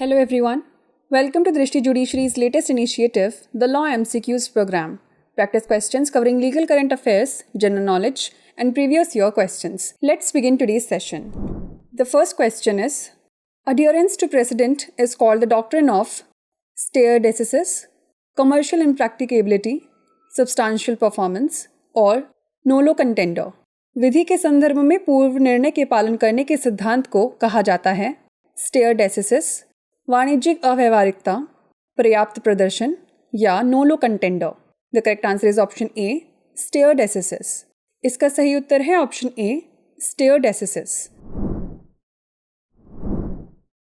Hello everyone. Welcome to Drishti Judiciary's latest initiative, the Law MCQs program. Practice questions covering legal current affairs, general knowledge, and previous year questions. Let's begin today's session. The first question is, adherence to precedent is called the doctrine of stare decisis, commercial impracticability, substantial performance, और nolo contender. विधि के संदर्भ में पूर्व निर्णय के पालन करने के सिद्धांत को कहा जाता है स्टेयर डेसिसिस, वाणिज्यिक अव्यवहारिकता, पर्याप्त प्रदर्शन या nolo contendere. The correct answer is option A, stare decisis. इसका सही उत्तर है option A, stare decisis.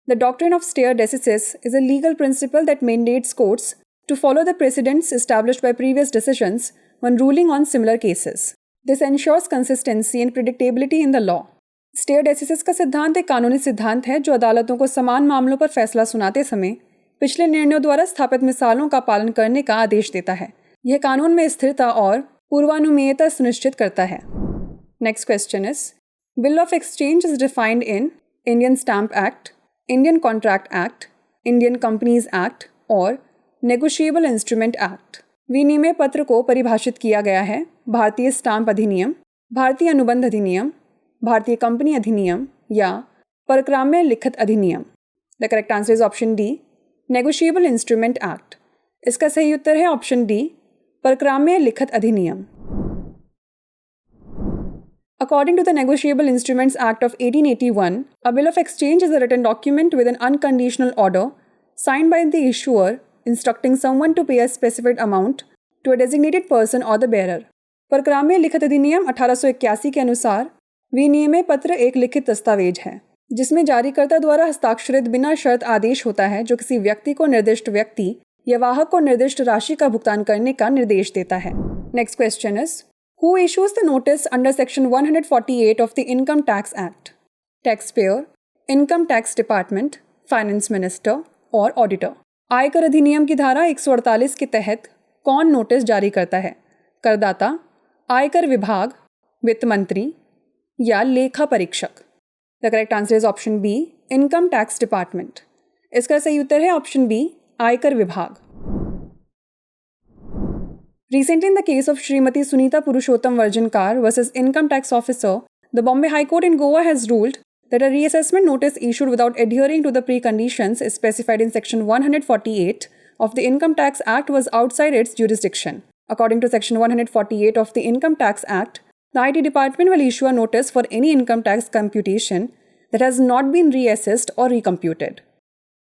The doctrine of stare decisis is a legal principle that mandates courts to follow the precedents established by previous decisions when ruling on similar cases. This ensures consistency and predictability in the law. Stare decisis का सिद्धांत एक कानूनी सिद्धांत है जो अदालतों को समान मामलों पर फैसला सुनाते समय पिछले निर्णयों द्वारा स्थापित मिसालों का पालन करने का आदेश देता है. यह कानून में स्थिरता और पूर्वानुमेयता सुनिश्चित करता है. Next question is, bill of exchange is defined in Indian stamp act, Indian contract act, Indian companies act और नेगोशिएबल इंस्ट्रूमेंट एक्ट. विनिमय पत्र को परिभाषित किया गया है भारतीय स्टाम्प अधिनियम, भारतीय अनुबंध अधिनियम, भारतीय कंपनी अधिनियम या परक्राम्य लिखित अधिनियम. The correct answer is option D, negotiable instrument act. इसका सही उत्तर है ऑप्शन डी, परक्राम्य लिखित अधिनियम. According to the Negotiable Instruments Act of 1881, a bill of exchange is a written document with an unconditional order signed by the issuer instructing someone to pay a specified amount to a designated person or the bearer. परक्राम्य लिखित अधिनियम 1881 के अनुसार विनिमय पत्र एक लिखित दस्तावेज है जिसमें जारीकर्ता द्वारा हस्ताक्षरित बिना शर्त आदेश होता है जो किसी व्यक्ति को निर्दिष्ट व्यक्ति या वाहक को निर्दिष्ट राशि का भुगतान करने का निर्देश देता है. Next question is, who issues the notice under section 148 of the income tax act? Tax payer, income tax department, finance minister और ऑडिटर. आयकर अधिनियम की धारा 148 के तहत कौन नोटिस जारी करता है? करदाता, आयकर विभाग, वित्त मंत्री या लेखा परीक्षक. The correct answer is option B, income tax department. इसका सही उत्तर है ऑप्शन बी, आयकर विभाग. Recently, in the case of Srimati Sunita Purushottam Varjankar versus Income Tax Officer, the Bombay High Court in Goa has ruled that a reassessment notice issued without adhering to the preconditions specified in Section 148 of the Income Tax Act was outside its jurisdiction. According to Section 148 of the Income Tax Act, the IT department will issue a notice for any income tax computation that has not been reassessed or recomputed.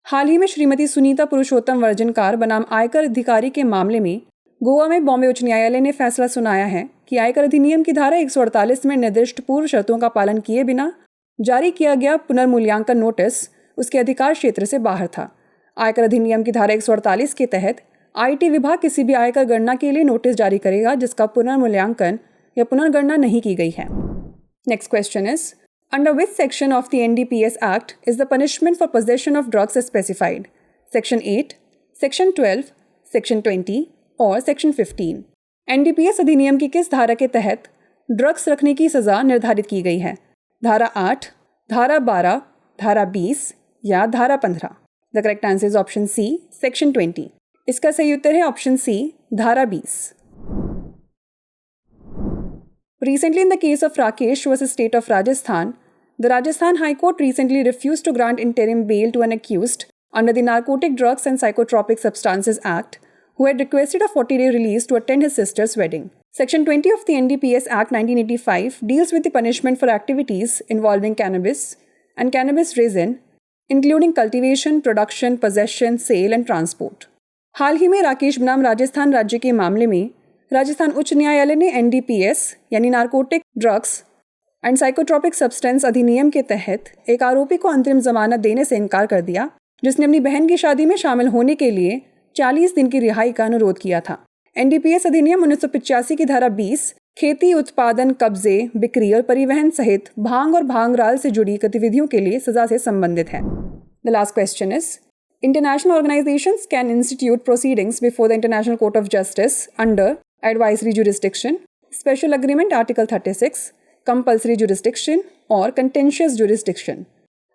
हाल ही में श्रीमती सुनीता पुरुषोत्तम वर्जनकार बनाम आयकर अधिकारी के मामले में गोवा में बॉम्बे उच्च न्यायालय ने फैसला सुनाया है कि आयकर अधिनियम की धारा 148 में निर्दिष्ट पूर्व शर्तों का पालन किए बिना जारी किया गया पुनर्मूल्यांकन नोटिस उसके अधिकार क्षेत्र से बाहर था. आयकर अधिनियम की धारा 148 के तहत आईटी विभाग किसी भी आयकर गणना के लिए नोटिस जारी करेगा जिसका पुनर्मूल्यांकन या पुनर्गणना नहीं की गई है. Next question is, under which section of the NDPS act is the punishment for possession of drugs specified? Section 8, section 12, section 20 और सेक्शन 15. एनडीपीएस अधिनियम की किस धारा के तहत ड्रग्स रखने की सजा निर्धारित की गई है? धारा 8, धारा 12, धारा 20 या धारा 15. The correct answer is option C, section 20. इसका सही उत्तर है ऑप्शन सी, धारा 20. Recently, in the case of Rakesh versus State of Rajasthan, the Rajasthan High Court recently refused to grant interim bail to an accused under the Narcotic Drugs and Psychotropic Substances Act who had requested a 40-day release to attend his sister's wedding. Section 20 of the NDPS Act 1985 deals with the punishment for activities involving cannabis and cannabis resin, including cultivation, production, possession, sale and transport. हाल ही में राकेश बनाम राजस्थान राज्य के मामले में राजस्थान उच्च न्यायालय ने NDPS यानी narcotic drugs and psychotropic substance अधिनियम के तहत एक आरोपी को अंतरिम जमानत देने से इनकार कर दिया जिसने अपनी बहन की शादी में शामिल होने के लिए 40 दिन की रिहाई का अनुरोध किया था. एनडीपीएस अधिनियम 1985 की धारा 20 खेती, उत्पादन, कब्जे, बिक्री और परिवहन सहित भांग और भांगराल से जुड़ी गतिविधियों के लिए सजा से संबंधित है. The last question is, international organisations can institute proceedings before the international court of justice under advisory jurisdiction, special agreement article 36, compulsory jurisdiction or contentious jurisdiction.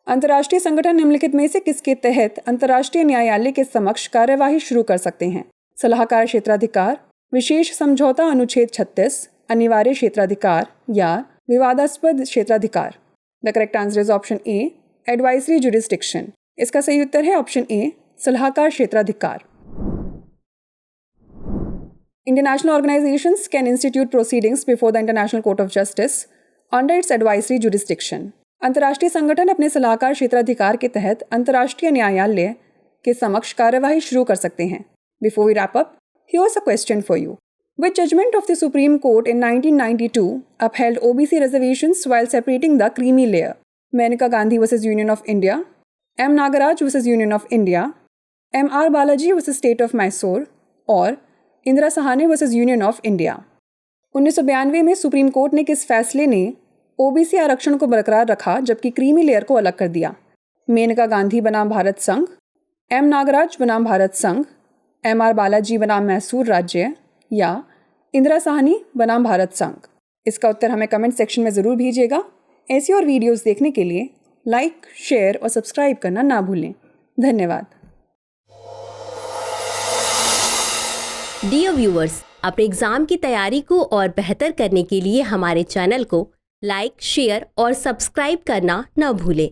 अंतर्राष्ट्रीय संगठन निम्नलिखित में से किसके तहत अंतर्राष्ट्रीय न्यायालय के समक्ष कार्यवाही शुरू कर सकते हैं? सलाहकार क्षेत्राधिकार, विशेष समझौता अनुच्छेद 36, अनिवार्य क्षेत्राधिकार या विवादास्पद क्षेत्राधिकार। The correct answer is option A, advisory jurisdiction. इसका सही उत्तर है ऑप्शन ए, सलाहकार क्षेत्राधिकार। International organizations can institute proceedings before the International Court of Justice under its advisory jurisdiction. अंतर्राष्ट्रीय संगठन अपने सलाहकार क्षेत्राधिकार के तहत अंतर्राष्ट्रीय न्यायालय के समक्ष कार्यवाही शुरू कर सकते हैं। Before we wrap up, here's a question for you. Which judgment of the Supreme Court in 1992 upheld OBC reservations while separating the creamy layer? Maneka Gandhi versus Union of India, M. Nagaraj versus Union of India, M. R. Balaji versus State of Mysore, और Indira Sahane versus union of India. 1992 में supreme court ने किस फैसले ने OBC आरक्षण को बरकरार रखा जबकि क्रीमी लेयर को अलग कर दिया? मेनका गांधी बनाम भारत संघ, एम नागराज बनाम भारत संघ, एम आर बालाजी बनाम मैसूर राज्य या इंदिरा साहनी बनाम भारत संघ। इसका उत्तर हमें कमेंट सेक्शन में ज़रूर भेजिएगा। ऐसी और वीडियोज़ देखने के लिए लाइक, शेयर और सब्सक्राइब करना ना भूलें। धन्यवाद। डियर व्यूअर्स, अपने एग्जाम की तैयारी को और बेहतर करने के लिए हमारे चैनल को लाइक, शेयर और सब्सक्राइब करना न भूलें।